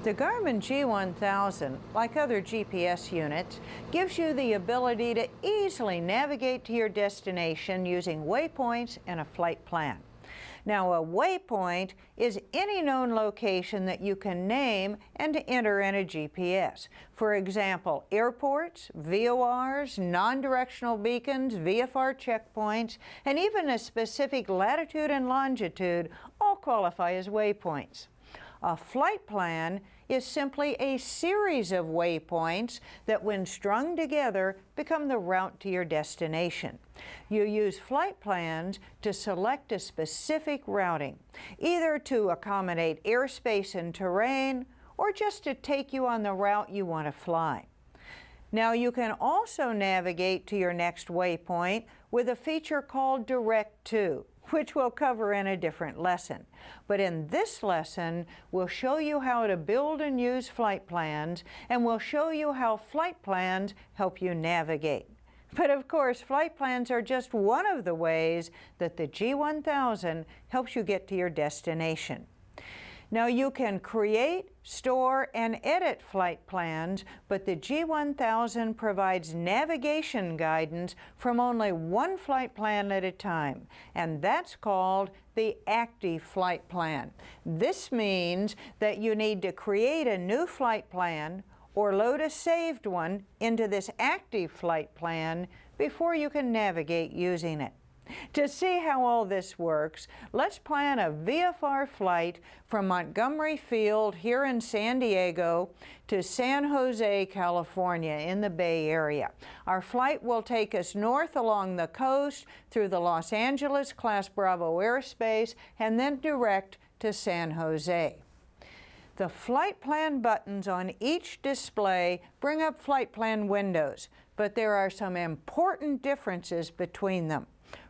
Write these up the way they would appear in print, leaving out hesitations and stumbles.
The Garmin G1000, like other GPS units, gives you the ability to easily navigate to your destination using waypoints and a flight plan. Now, a waypoint is any known location that you can name and enter in a GPS. For example, airports, VORs, non-directional beacons, VFR checkpoints, and even a specific latitude and longitude all qualify as waypoints. A flight plan is simply a series of waypoints that, when strung together, become the route to your destination. You use flight plans to select a specific routing, either to accommodate airspace and terrain, or just to take you on the route you want to fly. Now, you can also navigate to your next waypoint with a feature called Direct To, which we'll cover in a different lesson. But in this lesson, we'll show you how to build and use flight plans, and we'll show you how flight plans help you navigate. But of course, flight plans are just one of the ways that the G1000 helps you get to your destination. Now, you can create, store, and edit flight plans, but the G1000 provides navigation guidance from only one flight plan at a time, and that's called the active flight plan. This means that you need to create a new flight plan or load a saved one into this active flight plan before you can navigate using it. To see how all this works, let's plan a VFR flight from Montgomery Field here in San Diego to San Jose, California in the Bay Area. Our flight will take us north along the coast through the Los Angeles Class Bravo airspace and then direct to San Jose. The flight plan buttons on each display bring up flight plan windows, but there are some important differences between them.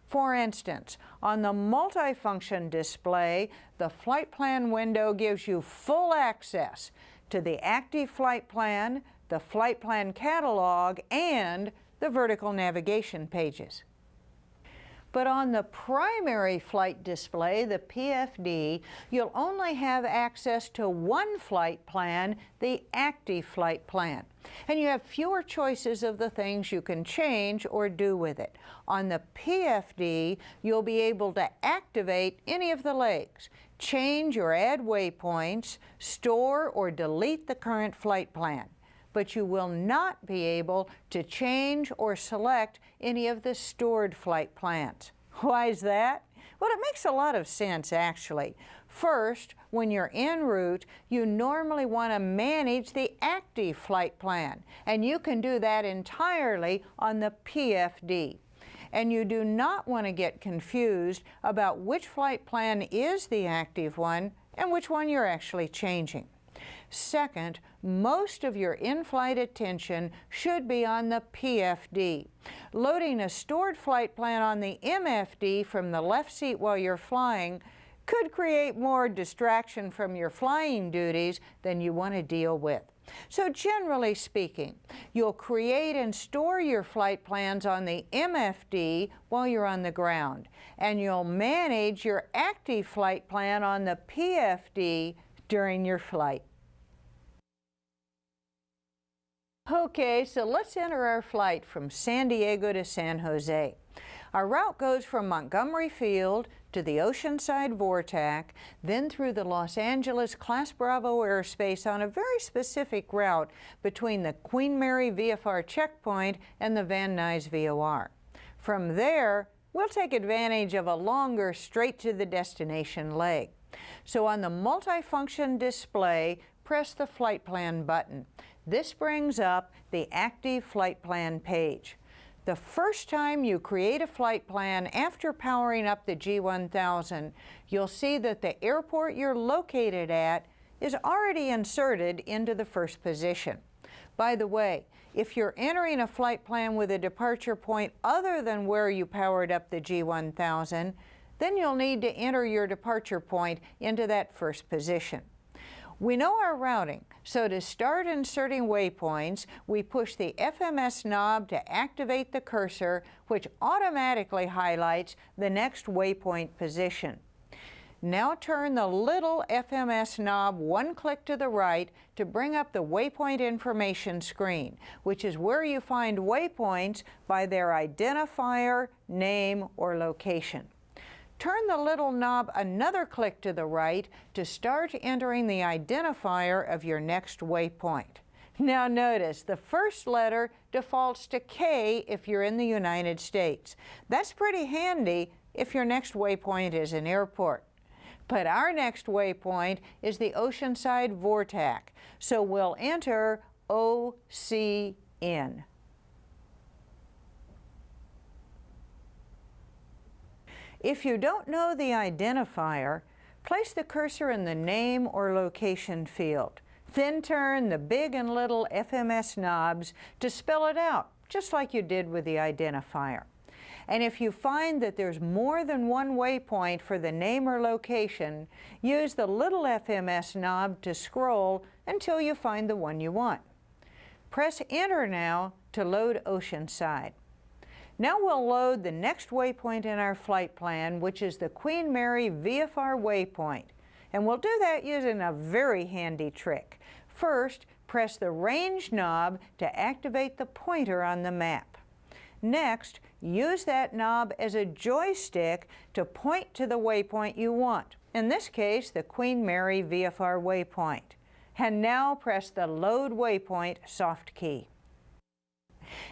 For instance, on the multifunction display, the flight plan window gives you full access to the active flight plan, the flight plan catalog, and the vertical navigation pages. But on the primary flight display, the PFD, you'll only have access to one flight plan, the active flight plan. And you have fewer choices of the things you can change or do with it. On the PFD, you'll be able to activate any of the legs, change or add waypoints, store or delete the current flight plan. But you will not be able to change or select any of the stored flight plans. Why is that? Well, it makes a lot of sense, actually. First, when you're en route, you normally want to manage the active flight plan, and you can do that entirely on the PFD. And you do not want to get confused about which flight plan is the active one and which one you're actually changing. Second, most of your in-flight attention should be on the PFD. Loading a stored flight plan on the MFD from the left seat while you're flying could create more distraction from your flying duties than you want to deal with. So generally speaking, you'll create and store your flight plans on the MFD while you're on the ground, and you'll manage your active flight plan on the PFD during your flight. Okay, so let's enter our flight from San Diego to San Jose. Our route goes from Montgomery Field to the Oceanside Vortac, then through the Los Angeles Class Bravo airspace on a very specific route between the Queen Mary VFR checkpoint and the Van Nuys VOR. From there, we'll take advantage of a longer straight-to-the-destination leg. So on the multifunction display, press the Flight Plan button. This brings up the active flight plan page. The first time you create a flight plan after powering up the G1000, you'll see that the airport you're located at is already inserted into the first position. By the way, if you're entering a flight plan with a departure point other than where you powered up the G1000, then you'll need to enter your departure point into that first position. We know our routing, so to start inserting waypoints, we push the FMS knob to activate the cursor, which automatically highlights the next waypoint position. Now turn the little FMS knob one click to the right to bring up the waypoint information screen, which is where you find waypoints by their identifier, name, or location. Turn the little knob another click to the right to start entering the identifier of your next waypoint. Now notice, the first letter defaults to K if you're in the United States. That's pretty handy if your next waypoint is an airport. But our next waypoint is the Oceanside Vortac, so we'll enter OCN. If you don't know the identifier, place the cursor in the name or location field. Then turn the big and little FMS knobs to spell it out, just like you did with the identifier. And if you find that there's more than one waypoint for the name or location, use the little FMS knob to scroll until you find the one you want. Press Enter now to load Oceanside. Now we'll load the next waypoint in our flight plan, which is the Queen Mary VFR waypoint. And we'll do that using a very handy trick. First, press the range knob to activate the pointer on the map. Next, use that knob as a joystick to point to the waypoint you want. In this case, the Queen Mary VFR waypoint. And now press the Load Waypoint soft key.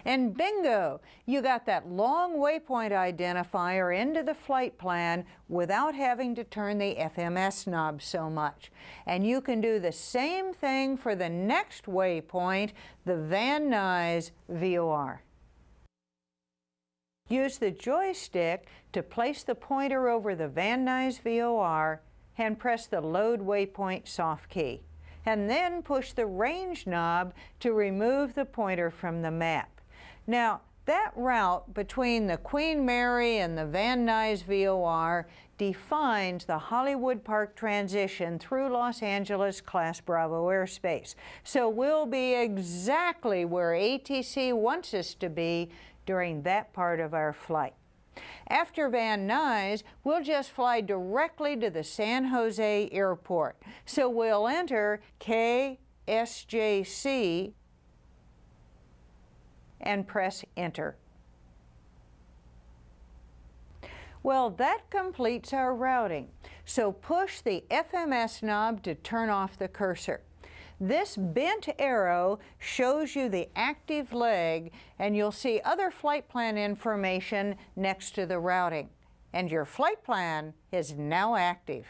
And bingo! You got that long waypoint identifier into the flight plan without having to turn the FMS knob so much. And you can do the same thing for the next waypoint, the Van Nuys VOR. Use the joystick to place the pointer over the Van Nuys VOR and press the Load Waypoint soft key. And then push the range knob to remove the pointer from the map. Now, that route between the Queen Mary and the Van Nuys VOR defines the Hollywood Park transition through Los Angeles Class Bravo airspace. So we'll be exactly where ATC wants us to be during that part of our flight. After Van Nuys, we'll just fly directly to the San Jose airport. So we'll enter KSJC and press Enter. Well, that completes our routing. So push the FMS knob to turn off the cursor. This bent arrow shows you the active leg, and you'll see other flight plan information next to the routing. And your flight plan is now active.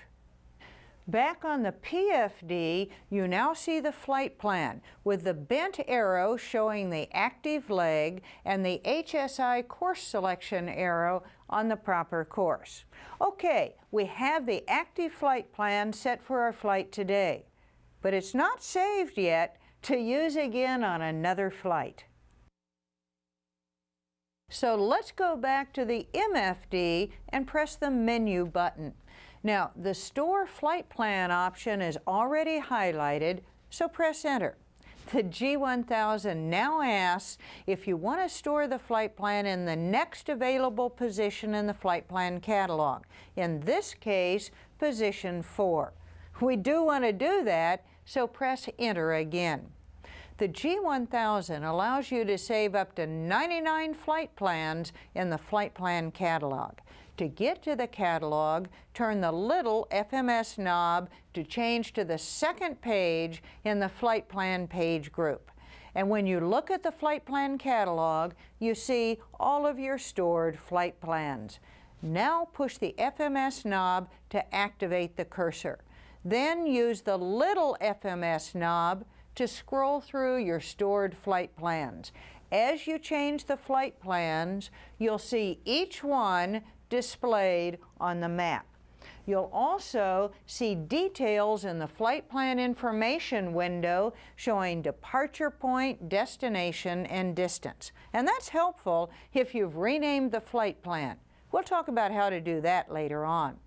Back on the PFD, you now see the flight plan with the bent arrow showing the active leg and the HSI course selection arrow on the proper course. Okay, we have the active flight plan set for our flight today, but it's not saved yet to use again on another flight. So let's go back to the MFD and press the menu button. Now, the Store Flight Plan option is already highlighted, so press Enter. The G1000 now asks if you want to store the flight plan in the next available position in the flight plan catalog. In this case, position 4. We do want to do that, so press Enter again. The G1000 allows you to save up to 99 flight plans in the flight plan catalog. To get to the catalog, turn the little FMS knob to change to the second page in the flight plan page group. And when you look at the flight plan catalog, you see all of your stored flight plans. Now push the FMS knob to activate the cursor. Then use the little FMS knob to scroll through your stored flight plans. As you change the flight plans, you'll see each one displayed on the map. You'll also see details in the flight plan information window showing departure point, destination, and distance. And that's helpful if you've renamed the flight plan. We'll talk about how to do that later on.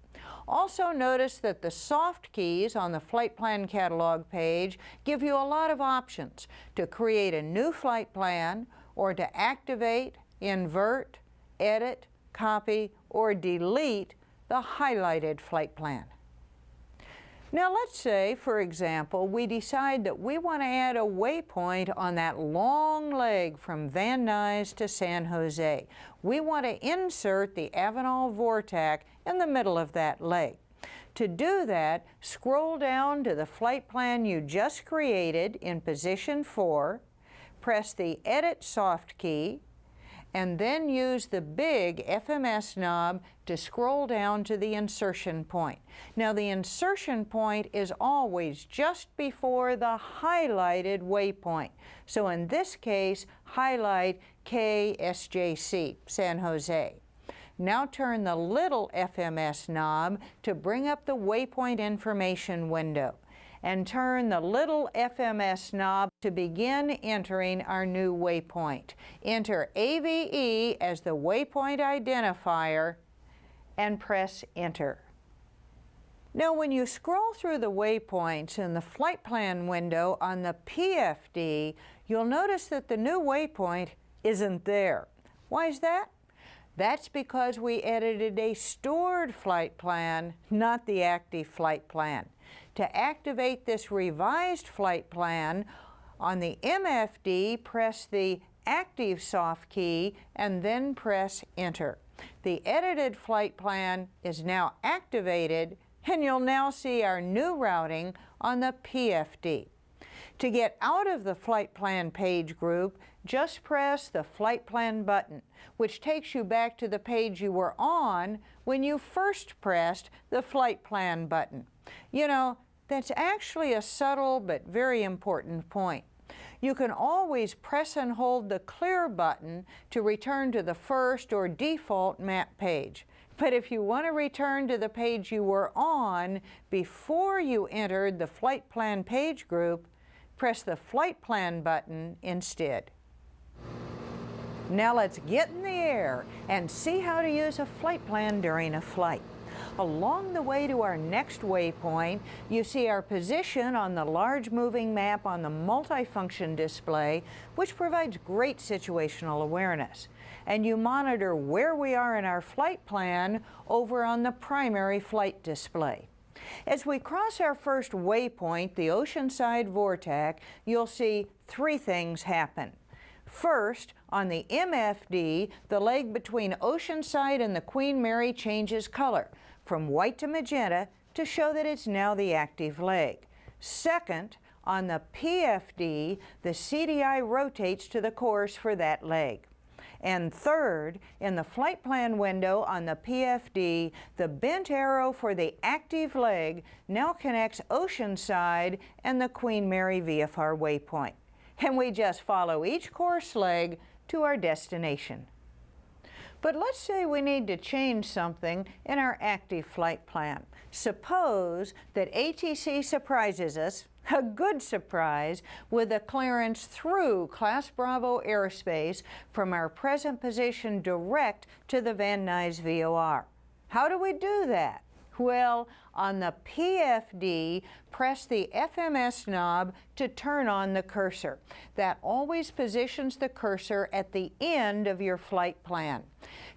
Also notice that the soft keys on the flight plan catalog page give you a lot of options to create a new flight plan or to activate, invert, edit, copy, or delete the highlighted flight plan. Now let's say, for example, we decide that we want to add a waypoint on that long leg from Van Nuys to San Jose. We want to insert the Avenal Vortac in the middle of that leg. To do that, scroll down to the flight plan you just created in position 4, press the Edit Soft key, and then use the big FMS knob to scroll down to the insertion point. Now the insertion point is always just before the highlighted waypoint. So in this case, highlight KSJC, San Jose. Now turn the little FMS knob to bring up the waypoint information window, and turn the little FMS knob to begin entering our new waypoint. Enter AVE as the waypoint identifier and press Enter. Now when you scroll through the waypoints in the flight plan window on the PFD, you'll notice that the new waypoint isn't there. Why is that? That's because we edited a stored flight plan, not the active flight plan. To activate this revised flight plan, on the MFD, press the Active Soft key and then press Enter. The edited flight plan is now activated, and you'll now see our new routing on the PFD. To get out of the flight plan page group, just press the flight plan button, which takes you back to the page you were on when you first pressed the flight plan button. You know, that's actually a subtle but very important point. You can always press and hold the clear button to return to the first or default map page. But if you want to return to the page you were on before you entered the flight plan page group, press the flight plan button instead. Now let's get in the air and see how to use a flight plan during a flight. Along the way to our next waypoint, you see our position on the large moving map on the multifunction display, which provides great situational awareness. And you monitor where we are in our flight plan over on the primary flight display. As we cross our first waypoint, the Oceanside Vortac, you'll see three things happen. First, on the MFD, the leg between Oceanside and the Queen Mary changes color from white to magenta to show that it's now the active leg. Second, on the PFD, the CDI rotates to the course for that leg. And third, in the flight plan window on the PFD, the bent arrow for the active leg now connects Oceanside and the Queen Mary VFR waypoint. And we just follow each course leg to our destination. But let's say we need to change something in our active flight plan. Suppose that ATC surprises us, a good surprise, with a clearance through Class Bravo airspace from our present position direct to the Van Nuys VOR. How do we do that? Well, on the PFD, press the FMS knob to turn on the cursor. That always positions the cursor at the end of your flight plan.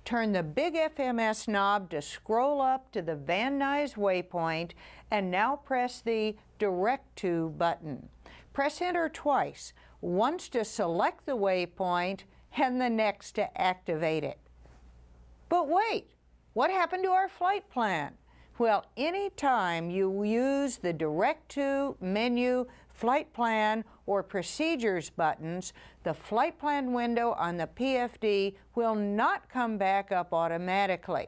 Turn the big FMS knob to scroll up to the Van Nuys waypoint, and now press the Direct To button. Press Enter twice, once to select the waypoint and the next to activate it. But wait, what happened to our flight plan? Well, anytime you use the Direct To, Menu, Flight Plan, or Procedures buttons, the flight plan window on the PFD will not come back up automatically.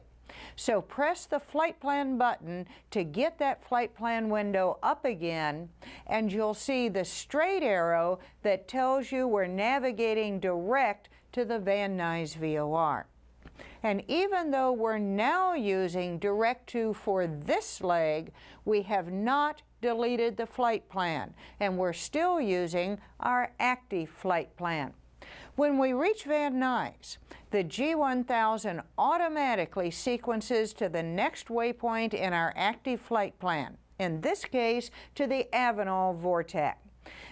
So press the flight plan button to get that flight plan window up again, and you'll see the straight arrow that tells you we're navigating direct to the Van Nuys VOR. And even though we're now using Direct To for this leg, we have not deleted the flight plan, and we're still using our active flight plan. When we reach Van Nuys, the G1000 automatically sequences to the next waypoint in our active flight plan, in this case to the Avenal Vortac.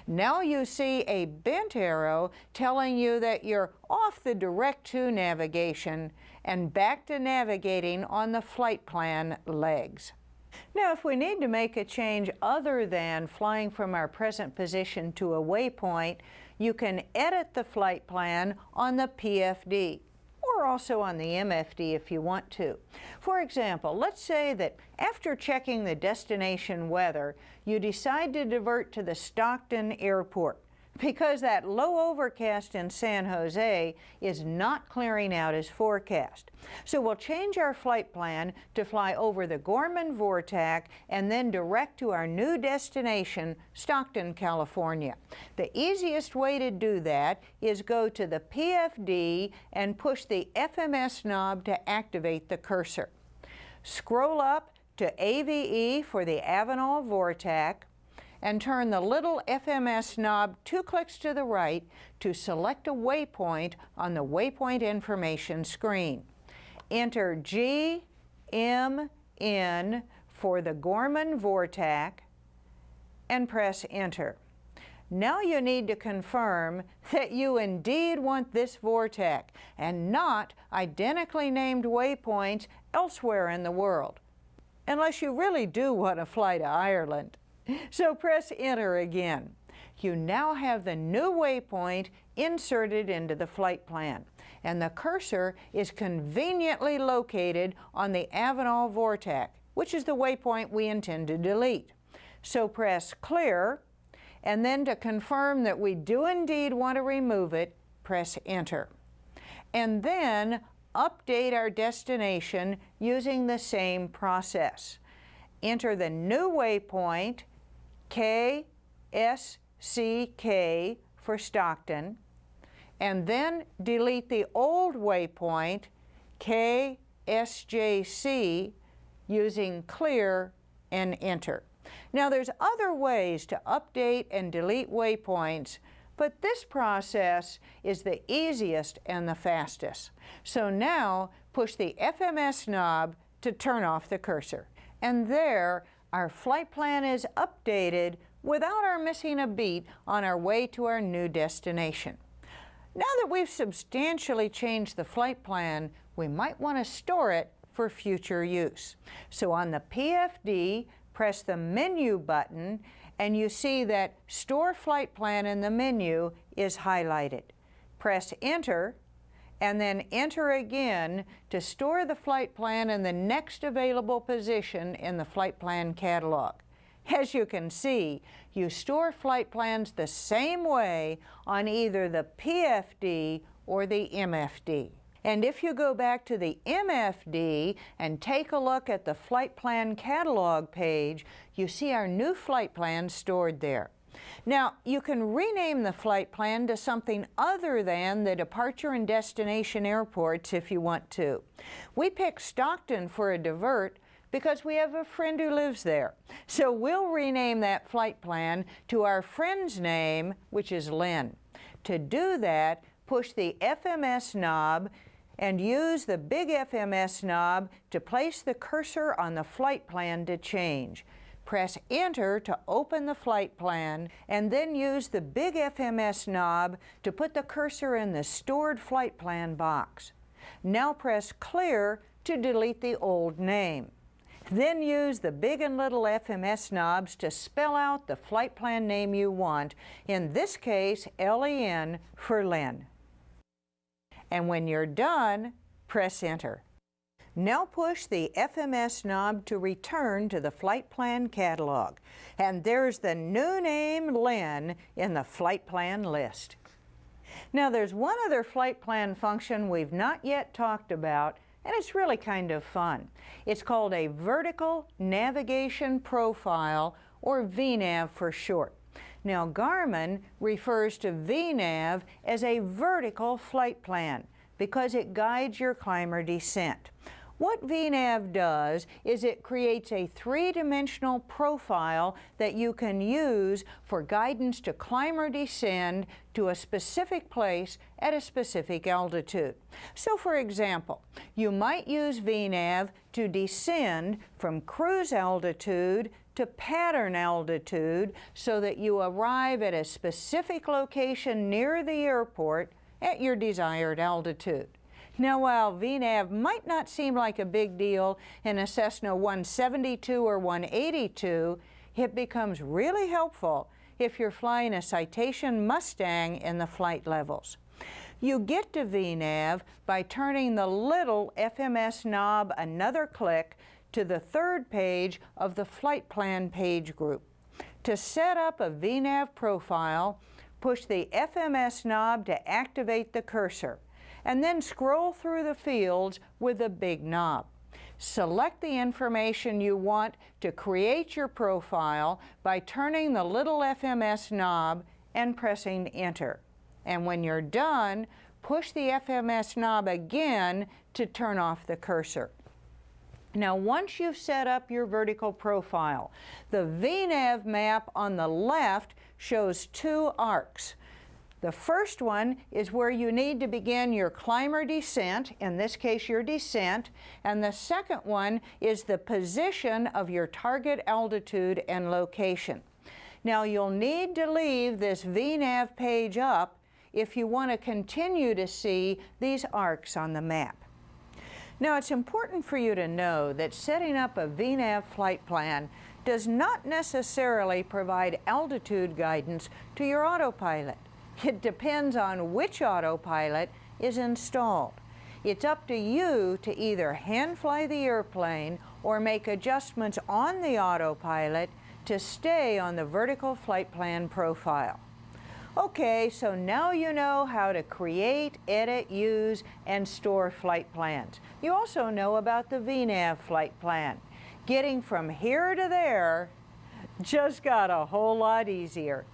Now you see a bent arrow telling you that you're off the Direct To navigation and back to navigating on the flight plan legs. Now, if we need to make a change other than flying from our present position to a waypoint, you can edit the flight plan on the PFD, or also on the MFD if you want to. For example, let's say that after checking the destination weather, you decide to divert to the Stockton Airport because that low overcast in San Jose is not clearing out as forecast. So we'll change our flight plan to fly over the Gorman Vortex and then direct to our new destination, Stockton, California. The easiest way to do that is go to the PFD and push the FMS knob to activate the cursor. Scroll up to AVE for the Avenal Vortex and turn the little FMS knob 2 clicks to the right to select a waypoint on the waypoint information screen. Enter GMN for the Gorman Vortex and press Enter. Now you need to confirm that you indeed want this vortex and not identically named waypoints elsewhere in the world, unless you really do want to fly to Ireland. So press Enter again. You now have the new waypoint inserted into the flight plan, and the cursor is conveniently located on the Avenal Vortex, which is the waypoint we intend to delete. So press Clear, and then to confirm that we do indeed want to remove it, press Enter. And then update our destination using the same process. Enter the new waypoint, KSCK for Stockton, and then delete the old waypoint, KSJC, using Clear and Enter. Now there's other ways to update and delete waypoints, but this process is the easiest and the fastest. So now push the FMS knob to turn off the cursor. And there, our flight plan is updated without our missing a beat on our way to our new destination. Now that we've substantially changed the flight plan, we might want to store it for future use. So on the PFD, press the Menu button, and you see that Store Flight Plan in the menu is highlighted. Press Enter, and then Enter again to store the flight plan in the next available position in the flight plan catalog. As you can see, you store flight plans the same way on either the PFD or the MFD. And if you go back to the MFD and take a look at the flight plan catalog page, you see our new flight plan stored there. Now, you can rename the flight plan to something other than the departure and destination airports if you want to. We picked Stockton for a divert because we have a friend who lives there. So we'll rename that flight plan to our friend's name, which is Lynn. To do that, push the FMS knob and use the big FMS knob to place the cursor on the flight plan to change. Press Enter to open the flight plan, and then use the big FMS knob to put the cursor in the Stored Flight Plan box. Now press Clear to delete the old name. Then use the big and little FMS knobs to spell out the flight plan name you want, in this case, LEN for Lynn. And when you're done, press Enter. Now push the FMS knob to return to the flight plan catalog. And there's the new name Lynn in the flight plan list. Now there's one other flight plan function we've not yet talked about, and it's really kind of fun. It's called a Vertical Navigation Profile, or VNAV for short. Now Garmin refers to VNAV as a vertical flight plan because it guides your climber descent. What VNAV does is it creates a three-dimensional profile that you can use for guidance to climb or descend to a specific place at a specific altitude. So for example, you might use VNAV to descend from cruise altitude to pattern altitude so that you arrive at a specific location near the airport at your desired altitude. Now, while VNAV might not seem like a big deal in a Cessna 172 or 182, it becomes really helpful if you're flying a Citation Mustang in the flight levels. You get to VNAV by turning the little FMS knob another click to the third page of the flight plan page group. To set up a VNAV profile, push the FMS knob to activate the cursor, and then scroll through the fields with the big knob. Select the information you want to create your profile by turning the little FMS knob and pressing Enter. And when you're done, push the FMS knob again to turn off the cursor. Now, once you've set up your vertical profile, the VNAV map on the left shows two arcs. The first one is where you need to begin your climb or descent, in this case your descent, and the second one is the position of your target altitude and location. Now, you'll need to leave this VNAV page up if you want to continue to see these arcs on the map. Now, it's important for you to know that setting up a VNAV flight plan does not necessarily provide altitude guidance to your autopilot. It depends on which autopilot is installed. It's up to you to either hand fly the airplane or make adjustments on the autopilot to stay on the vertical flight plan profile. Okay, so now you know how to create, edit, use, and store flight plans. You also know about the VNAV flight plan. Getting from here to there just got a whole lot easier.